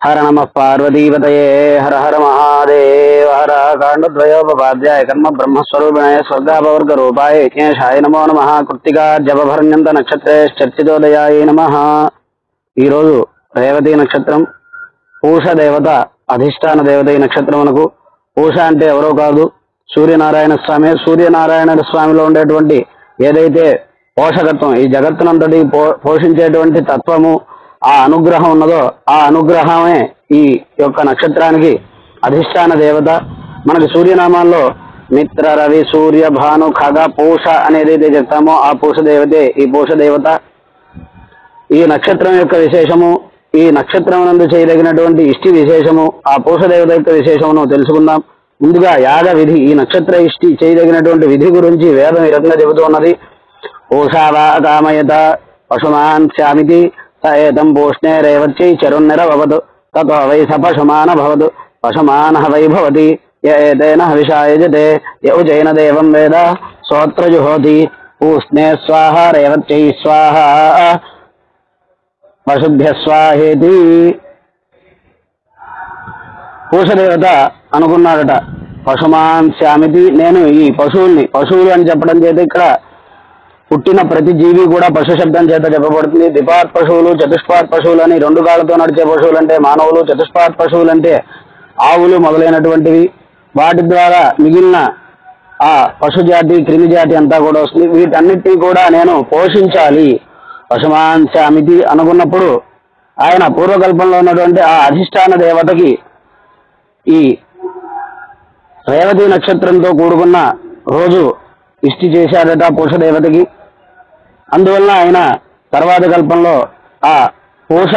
हर नमः पार्वतीपतये हर हर महादेव हर कांडद्वयोपाध्याय कर्म ब्रह्मस्वरूपिणे स्वर्गापवर्ग रूपाय यज्ञेशाय नमो नमः कृत्तिका जपभरण्यंत नक्षत्रे चर्चितोदयाय नमः। ఈ రోజు రేవతి నక్షత్రం పూష దేవత అధిష్టాన దేవత ఈ నక్షత్రమునకు పూష అంటే ఎవరో కాదు సూర్యనారాయణ స్వామి. సూర్యనారాయణ స్వామిలో ఉండేటువంటి ఏదైతే పోషకత్వం ఈ జగత్తునంతటి పోషించేటువంటి తత్వము ఆ అనుగ్రహం ఉన్నదో ఆ అనుగ్రహమే ఈ యొక్క నక్షత్రానికి అధిష్టాన దేవత. మనకి సూర్యనామాల్లో మిత్ర రవి సూర్య భాను ఖగ పూష అనేదైతే చెప్తామో ఆ పూష దేవతే ఈ పూష దేవత. ఈ నక్షత్రం యొక్క విశేషము, ఈ నక్షత్రం నందు చేయదగినటువంటి ఇష్టి విశేషము, ఆ పూష దేవత యొక్క విశేషమును తెలుసుకుందాం. ముందుగా యాగ విధి, ఈ నక్షత్ర ఇష్టి చేయదగినటువంటి విధి గురించి వేదం ఈ రకంగా చెబుతూ ఉన్నది. పూషావా కామయత పశుమాన్ శ్యామితి ఏతం పూష్ణే రేవత్యై చరున్నిరవవతు తతో వై స పశుమాన భవతు పశుమానః వై భవతి ఏతేన హవిషాయజతే యౌజైన దేవం వేద సోత్ర జుహోతి పూష్ణే స్వాహ రేవత్యై స్వాహ పశుభ్య స్వాహేతి. పూషదేవత అనుకున్నాడట పశుమాన్ శ్యామితి, నేను ఈ పశువులు అని చెప్పడం చేత ఇక్కడ పుట్టిన ప్రతి జీవి కూడా పశు శబ్దం చేత చెప్పబడుతుంది. ద్విపాత్ పశువులు చతుష్పాత్ పశువులు అని రెండు కాళ్ళతో నడిచే పశువులు అంటే మానవులు, చతుష్పాత్ పశువులు అంటే ఆవులు మొదలైనటువంటివి. వాటి ద్వారా మిగిలిన ఆ పశుజాతి క్రిమిజాతి అంతా కూడా వస్తుంది. వీటన్నిటినీ కూడా నేను పోషించాలి పశుమాన్ శ్యామితి అనుకున్నప్పుడు ఆయన పూర్వకల్పంలో ఉన్నటువంటి ఆ అధిష్టాన దేవతకి ఈ రేవతి నక్షత్రంతో కూడుకున్న రోజు ఇష్టి చేశాడట పూషదేవతకి. అందువలన ఆయన తర్వాత కల్పంలో ఆ పూష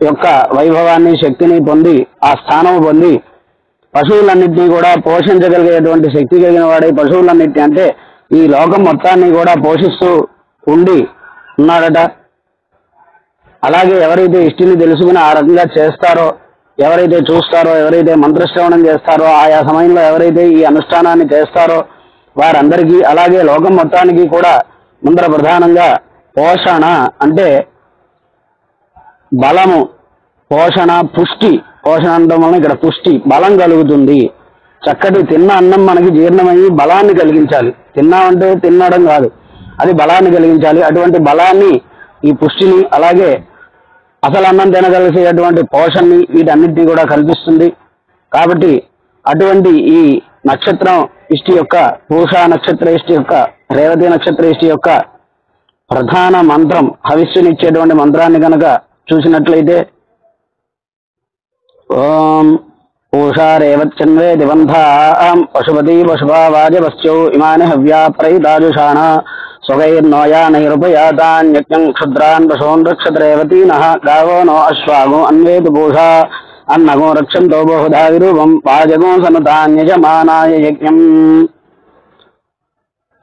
యొక్క వైభవాన్ని శక్తిని పొంది ఆ స్థానం పొంది పశువులన్నింటినీ కూడా పోషించగలిగేటువంటి శక్తి కలిగిన వాడే పశువులన్నింటినీ అంటే ఈ లోకం మొత్తాన్ని కూడా పోషిస్తూ ఉండి ఉన్నాడట. అలాగే ఎవరైతే ఇష్టిని తెలుసుకుని ఆ రకంగా చేస్తారో, ఎవరైతే చూస్తారో, ఎవరైతే మంత్రశ్రవణం చేస్తారో, ఆయా సమయంలో ఎవరైతే ఈ అనుష్ఠానాన్ని చేస్తారో వారందరికీ అలాగే లోకం మొత్తానికి కూడా ముందర ప్రధానంగా పోషణ అంటే బలము, పోషణ పుష్టి, పోషణ అనడం వలన ఇక్కడ పుష్టి బలం కలుగుతుంది. చక్కటి తిన్న అన్నం మనకి జీర్ణమయ్యి బలాన్ని కలిగించాలి. తిన్నామంటే తినడం కాదు, అది బలాన్ని కలిగించాలి. అటువంటి బలాన్ని ఈ పుష్టిని అలాగే అసలు అన్నం తినగలిసేటువంటి పోషణని వీటన్నిటినీ కూడా కల్పిస్తుంది. కాబట్టి అటువంటి ఈ నక్షత్రం ఇష్టి యొక్క పూష నక్షత్ర ఇష్టి యొక్క రేవతి నక్షత్ర ఇష్టి యొక్క ప్రధాన మంత్రం హవిస్సునిచ్చేటువంటి మంత్రాన్ని కనుక చూసినట్లయితే ఓం పూషా రేవచ్చన్వే దివంధాం పశుపతి పశుభావాజవస్యౌ ఇమాని హవ్యా ప్రయుదాజుషాణ స్వగైర్నోయానైరుపయాతాన్యజ్ఞం క్షుద్రాన్ పశూన్ రక్షత్రేవతీనః గావో నో అశ్వాగో అన్వేతు పూషా అన్నగో రక్షంతో బహుధా విరూపం వాజగో సనుతాన్యజమానాయ యజ్ఞం.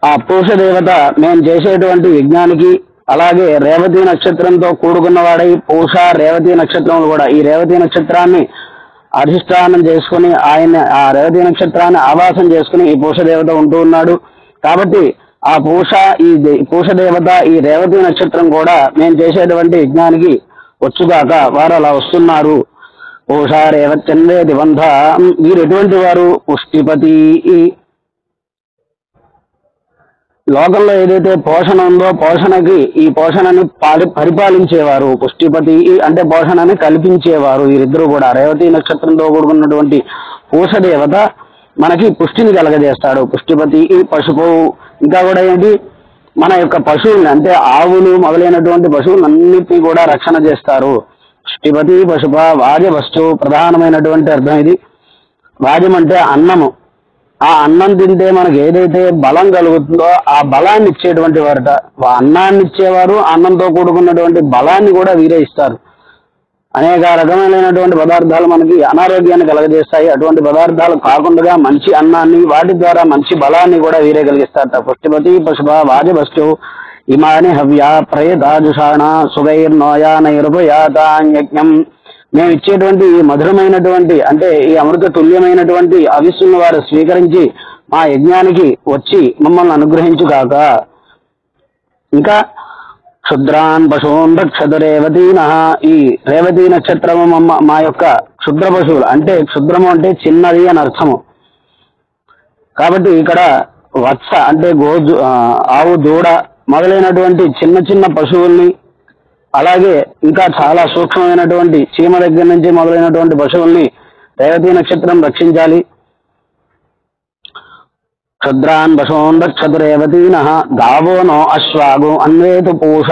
ఆ పూష దేవత మేము చేసేటువంటి యజ్ఞానికి అలాగే రేవతి నక్షత్రంతో కూడుకున్నవాడై పూష రేవతి నక్షత్రములు కూడా ఈ రేవతి నక్షత్రాన్ని అధిష్టానం చేసుకుని ఆయన ఆ రేవతి నక్షత్రాన్ని ఆవాసం చేసుకుని ఈ పూష దేవత ఉంటూ ఉన్నాడు. కాబట్టి ఆ పూష దేవత ఈ రేవతి నక్షత్రం కూడా మేము చేసేటువంటి యజ్ఞానికి వచ్చుగాక వారు అలా వస్తున్నారు. పూష రేవచ్చన్వే దివంధ, వీరు ఎటువంటి వారు? పుష్టిపతి. లోకంలో ఏదైతే పోషణ ఉందో పోషణకి ఈ పోషణని పరిపాలించేవారు పుష్టిపతి అంటే పోషణని కల్పించేవారు. వీరిద్దరూ కూడా రేవతి నక్షత్రంతో కూడుకున్నటువంటి పూష దేవత మనకి పుష్టిని కలగజేస్తాడు. పుష్టిపతి పశువు ఇంకా కూడా ఏంటి మన యొక్క పశువుల్ని అంటే ఆవులు మొదలైనటువంటి పశువులన్నిటినీ కూడా రక్షణ చేస్తారు. పుష్టిపతి పశుప వాజవస్తు ప్రధానమైనటువంటి అర్థం ఇది. వాజం అంటే అన్నము. ఆ అన్నం తింటే మనకి ఏదైతే బలం కలుగుతుందో ఆ బలాన్ని ఇచ్చేటువంటి వారట. అన్నాన్ని ఇచ్చేవారు, అన్నంతో కూడుకున్నటువంటి బలాన్ని కూడా వీరే ఇస్తారు. అనేక రకమైనటువంటి పదార్థాలు మనకి అనారోగ్యాన్ని కలగజేస్తాయి. అటువంటి పదార్థాలు కాకుండా మంచి అన్నాన్ని వాటి ద్వారా మంచి బలాన్ని కూడా వీరే కలిగిస్తారట. పుష్టిపతి పశుభ వాజవస్తు ఇమాని హవ్యా ప్రయదాజుషాణ సుగైర్నోయానైరుపయాతాన్యజ్ఞం. మేము ఇచ్చేటువంటి ఈ మధురమైనటువంటి అంటే ఈ అమృత తుల్యమైనటువంటి అవిస్సును వారు స్వీకరించి మా యజ్ఞానికి వచ్చి మమ్మల్ని అనుగ్రహించుగాక. ఇంకా క్షుద్రాన్ పశూన్ రక్షతు రేవతీన. ఈ రేవతీ నక్షత్రము మా యొక్క క్షుద్ర పశువులు, అంటే క్షుద్రము అంటే చిన్నది అని అర్థము. కాబట్టి ఇక్కడ వత్స అంటే ఆవు, దూడ మొదలైనటువంటి చిన్న చిన్న పశువుల్ని, అలాగే ఇంకా చాలా సూక్ష్మమైనటువంటి చీమ దగ్గర నుంచి మొదలైనటువంటి పశువుల్ని రేవతీ నక్షత్రం రక్షించాలి. క్షుద్రాన్ పశూన్ రక్షతు రేవతీన. గావో నో అశ్వాగో అన్వేతు పూష.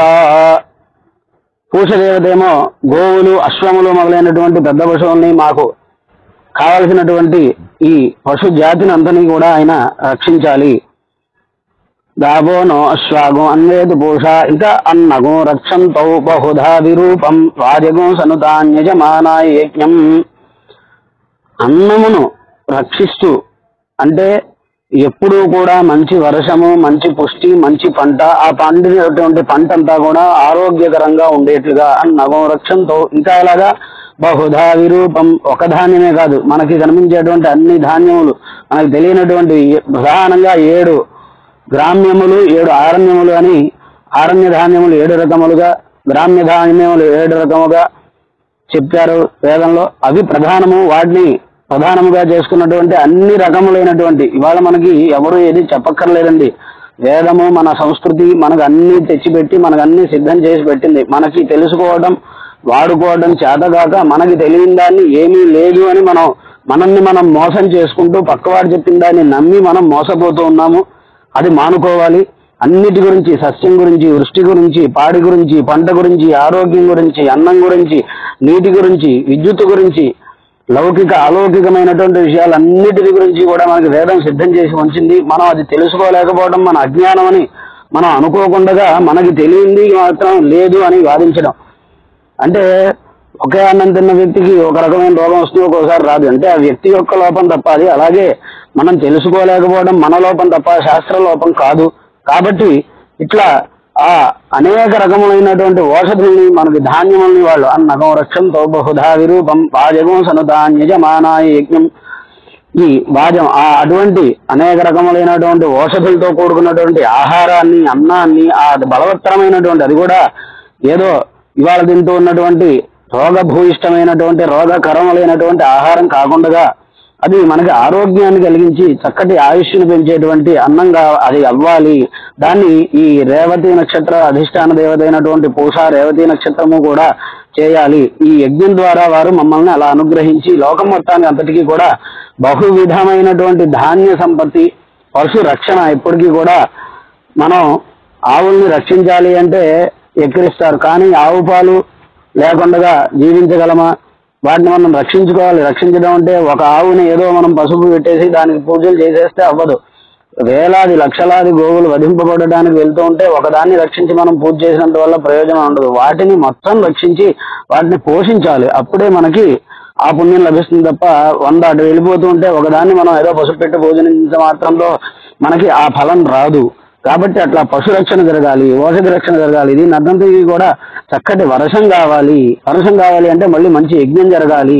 పూష దేవతేమో గోవులు, అశ్వములు మొదలైనటువంటి పెద్ద పశువుల్ని, మాకు కావలసినటువంటి ఈ పశు జాతిని అంతని కూడా ఆయన రక్షించాలి. గావో నో అశ్వాగో అన్వేతు పూష. ఇంకా అన్నగో రక్షంతౌ బహుధా విరూపం వాజగో సనుతాన్యజమానాయ యజ్ఞం. అన్నమును రక్షిస్తూ అంటే ఎప్పుడూ కూడా మంచి వర్షము, మంచి పుష్టి, మంచి పంట, ఆ పండినటువంటి పంట అంతా కూడా ఆరోగ్యకరంగా ఉండేట్లుగా అన్నగో రక్షంతో. ఇంకా ఇలాగా బహుధా విరూపం, ఒక ధాన్యమే కాదు, మనకి కనిపించేటువంటి అన్ని ధాన్యములు, మనకు తెలియనటువంటి ప్రధానంగా 7 గ్రామ్యములు 7 ఆరణ్యములు అని, ఆరణ్య ధాన్యములు 7 రకములుగా, గ్రామ్య ధాన్యములు 7 రకముగా చెప్పారు వేదంలో. అవి ప్రధానము, వాటిని ప్రధానముగా చేసుకున్నటువంటి అన్ని రకములైనటువంటి, ఇవాళ మనకి ఎవరు ఏది చెప్పక్కర్లేదండి. వేదము మన సంస్కృతి మనకు అన్ని తెచ్చిపెట్టి మనకు అన్ని సిద్ధం చేసి పెట్టింది. మనకి తెలుసుకోవడం, వాడుకోవడం చేతగాక మనకి తెలియని దాన్ని ఏమీ లేదు అని మనల్ని మనం మోసం చేసుకుంటూ పక్కవాడు చెప్పిన దాన్ని నమ్మి మనం మోసపోతూ ఉన్నాము. అది మానుకోవాలి. అన్నిటి గురించి, సస్యం గురించి, వృష్టి గురించి, పాడి గురించి, పంట గురించి, ఆరోగ్యం గురించి, అన్నం గురించి, నీటి గురించి, విద్యుత్ గురించి, లౌకిక అలౌకికమైనటువంటి విషయాలన్నిటి గురించి కూడా మనకి వేదం సిద్ధం చేసి ఉంచింది. మనం అది తెలుసుకోలేకపోవడం మన అజ్ఞానం అని మనం అనుకోకుండా మనకి తెలియంది మాత్రం లేదు అని వాదించడం. అంటే ఒకే అన్నం తిన్న వ్యక్తికి ఒక రకమైన రోగం వస్తుంది, ఒక్కోసారి రాదు. అంటే ఆ వ్యక్తి యొక్క లోపం తప్ప అది. అలాగే మనం తెలుసుకోలేకపోవడం మన లోపం తప్ప శాస్త్ర లోపం కాదు. కాబట్టి ఇట్లా ఆ అనేక రకములైనటువంటి ఔషధుల్ని, మనకి ధాన్యముల్ని వాళ్ళు అన్నగం రక్షంతో బహుధా విరూపం వాజగం సనుతాన్యజమానాయ యజ్ఞం. ఈ వాజం అటువంటి అనేక రకములైనటువంటి ఔషధులతో కూడుకున్నటువంటి ఆహారాన్ని, అన్నాన్ని, ఆ బలవత్తరమైనటువంటి, అది కూడా ఏదో ఇవాళ తింటూ ఉన్నటువంటి రోగభూయిష్టమైనటువంటి రోగకరములైనటువంటి ఆహారం కాకుండా అది మనకి ఆరోగ్యాన్ని కలిగించి చక్కటి ఆయుష్ను పెంచేటువంటి అన్నంగా అది అవ్వాలి. దాన్ని ఈ రేవతి నక్షత్ర అధిష్టాన దేవత అయినటువంటి పూష రేవతి నక్షత్రము కూడా చేయాలి. ఈ యజ్ఞం ద్వారా వారు మమ్మల్ని అలా అనుగ్రహించి లోకం మొత్తానికి అంతటికీ కూడా బహువిధమైనటువంటి ధాన్య సంపత్తి, పశు రక్షణ. ఇప్పటికీ కూడా మనం ఆవుల్ని రక్షించాలి అంటే ఎక్కిరిస్తారు, కానీ ఆవు పాలు లేకుండా జీవించగలమా? వాటిని మనం రక్షించుకోవాలి. రక్షించడం అంటే ఒక ఆవుని ఏదో మనం పసుపు పెట్టేసి దానికి పూజలు చేసేస్తే అవ్వదు. వేలాది లక్షలాది గోవులు వధింపబడడానికి వెళ్తూ ఉంటే ఒకదాన్ని రక్షించి మనం పూజ చేసినంత వల్ల ప్రయోజనం ఉండదు. వాటిని మొత్తం రక్షించి వాటిని పోషించాలి. అప్పుడే మనకి ఆ పుణ్యం లభిస్తుంది తప్ప 100 అటు వెళ్ళిపోతూ ఉంటే ఒకదాన్ని మనం ఏదో పసుపు పెట్టి పూజనించ మాత్రంలో మనకి ఆ ఫలం రాదు. కాబట్టి అట్లా పశు రక్షణ జరగాలి, ఔషధ రక్షణ జరగాలి. దీని అర్థంతో కూడా చక్కటి వర్షం కావాలి. వర్షం కావాలి అంటే మళ్ళీ మంచి యజ్ఞం జరగాలి.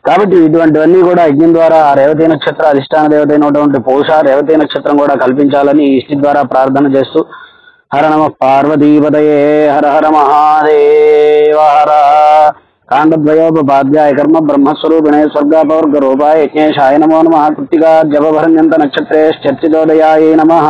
కాబట్టి ఇటువంటివన్నీ కూడా యజ్ఞం ద్వారా రేవతి నక్షత్ర అధిష్టాన దేవత అయినటువంటి పూష రేవతి నక్షత్రం కూడా కల్పించాలని ఇష్టి ద్వారా ప్రార్థన చేస్తూ హర నమ పార్వతీపతయే హర హర మహాదేవ హర. కాండద్వయోపాధ్యాయ కర్మ బ్రహ్మస్వరూపిణే స్వర్గాపవర్గ రూపాయ యజ్ఞేశాయ నమో నమః. కృత్తికా జపభరణ్యంత నక్షత్రే చర్చితోదయాయ నమః.